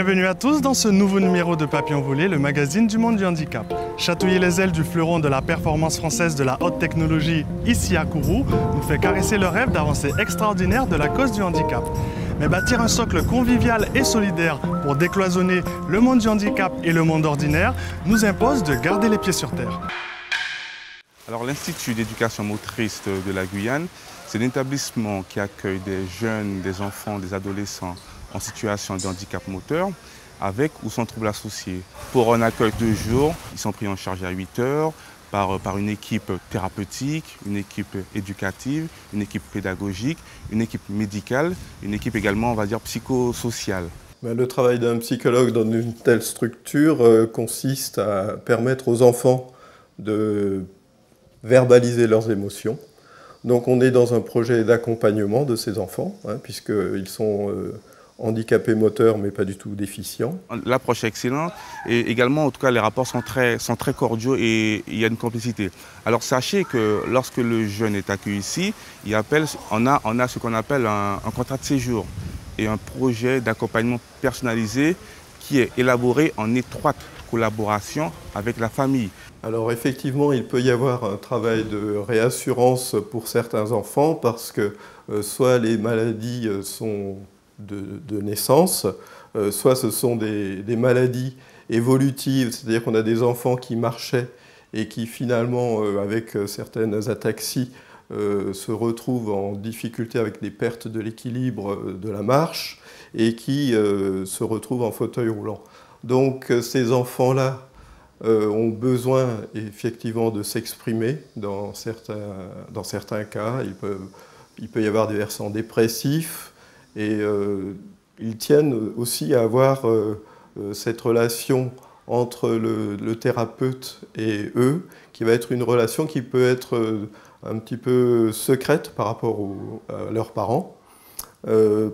Bienvenue à tous dans ce nouveau numéro de Papillon Volé, le magazine du monde du handicap. Chatouiller les ailes du fleuron de la performance française de la haute technologie, ici à Kourou, nous fait caresser le rêve d'avancées extraordinaires de la cause du handicap. Mais bâtir un socle convivial et solidaire pour décloisonner le monde du handicap et le monde ordinaire nous impose de garder les pieds sur terre. Alors l'Institut d'éducation motrice de la Guyane, c'est un établissement qui accueille des jeunes, des enfants, des adolescents en situation de handicap moteur, avec ou sans troubles associés. Pour un accueil de jour, ils sont pris en charge à 8 heures par une équipe thérapeutique, une équipe éducative, une équipe pédagogique, une équipe médicale, une équipe également, on va dire, psychosociale. Le travail d'un psychologue dans une telle structure consiste à permettre aux enfants de verbaliser leurs émotions. Donc on est dans un projet d'accompagnement de ces enfants, puisqu'ils sont handicapés moteurs mais pas du tout déficients. L'approche est excellente et également, en tout cas, les rapports sont très cordiaux et il y a une complicité. Alors sachez que lorsque le jeune est accueilli ici, on a ce qu'on appelle un contrat de séjour et un projet d'accompagnement personnalisé qui est élaboré en étroite collaboration avec la famille. Alors effectivement, il peut y avoir un travail de réassurance pour certains enfants parce que soit les maladies sont de naissance, soit ce sont des maladies évolutives, c'est-à-dire qu'on a des enfants qui marchaient et qui finalement, avec certaines ataxies, se retrouvent en difficulté avec des pertes de l'équilibre de la marche et qui se retrouvent en fauteuil roulant. Donc ces enfants-là ont besoin effectivement de s'exprimer dans certains cas. Il peut y avoir des versants dépressifs et ils tiennent aussi à avoir cette relation entre le thérapeute et eux, qui va être une relation qui peut être un petit peu secrète par rapport à leurs parents.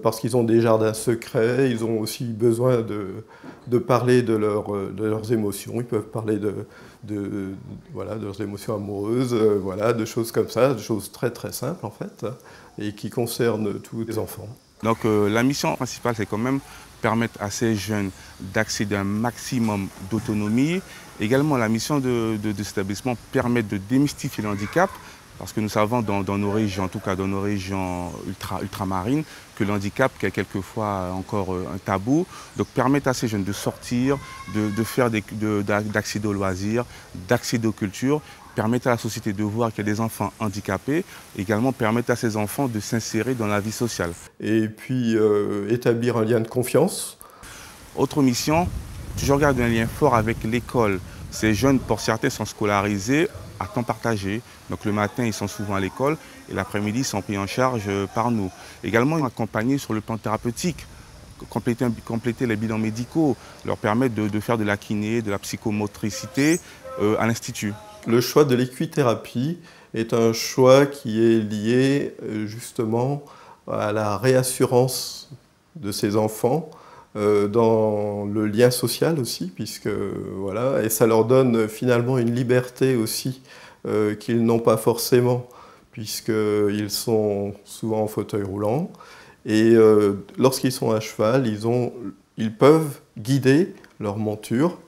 Parce qu'ils ont des jardins secrets, ils ont aussi besoin de parler de leurs émotions. Ils peuvent parler de leurs émotions amoureuses, de choses comme ça, de choses très très simples en fait, et qui concernent tous les enfants. Donc la mission principale, c'est quand même permettre à ces jeunes d'accéder à un maximum d'autonomie. Également, la mission de cet établissement permet de démystifier le handicap. Parce que nous savons dans nos régions, en tout cas dans nos régions ultramarines, que le handicap est quelquefois encore un tabou. Donc permettre à ces jeunes de sortir, d'accéder aux loisirs, d'accéder aux cultures, permettre à la société de voir qu'il y a des enfants handicapés, également permettre à ces enfants de s'insérer dans la vie sociale. Et puis établir un lien de confiance. Autre mission, toujours garder un lien fort avec l'école. Ces jeunes, pour certains, sont scolarisés à temps partagé. Donc le matin, ils sont souvent à l'école et l'après-midi, ils sont pris en charge par nous. Également, accompagner sur le plan thérapeutique, compléter les bilans médicaux, leur permettre de faire de la kiné, de la psychomotricité à l'Institut. Le choix de l'équithérapie est un choix qui est lié justement à la réassurance de ces enfants dans le lien social aussi, puisque voilà, et ça leur donne finalement une liberté aussi qu'ils n'ont pas forcément, puisqu'ils sont souvent en fauteuil roulant. Et lorsqu'ils sont à cheval, ils peuvent guider leur monture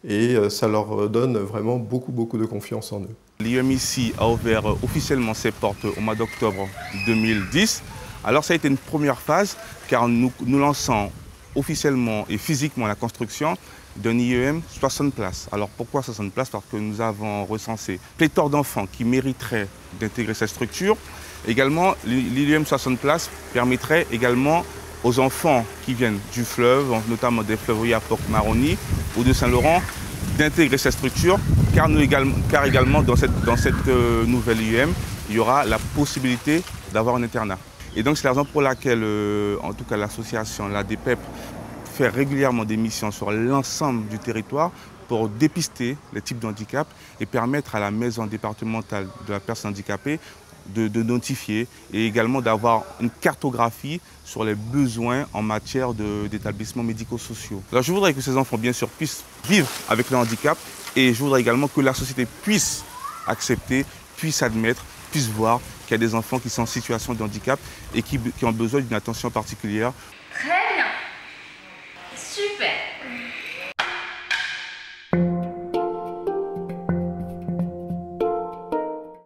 et ça leur donne vraiment beaucoup de confiance en eux. L'IEM ici a ouvert officiellement ses portes au mois d'octobre 2010. Alors ça a été une première phase car nous lançons officiellement et physiquement la construction d'un IEM 60 places. Alors pourquoi 60 places? Parce que nous avons recensé pléthore d'enfants qui mériteraient d'intégrer cette structure. Également, l'IEM 60 places permettrait également aux enfants qui viennent du fleuve, notamment des fleuves Oyapock, Maroni ou de Saint-Laurent, d'intégrer cette structure, car également dans cette nouvelle IEM, il y aura la possibilité d'avoir un internat. Et donc c'est la raison pour laquelle, en tout cas l'association, l'ADPEP, fait régulièrement des missions sur l'ensemble du territoire pour dépister les types de handicap et permettre à la maison départementale de la personne handicapée de notifier et également d'avoir une cartographie sur les besoins en matière d'établissements médico-sociaux. Alors je voudrais que ces enfants, bien sûr, puissent vivre avec le handicap et je voudrais également que la société puisse accepter, puisse admettre, puisse voir qu'il y a des enfants qui sont en situation de handicap et qui ont besoin d'une attention particulière. Très bien. Super.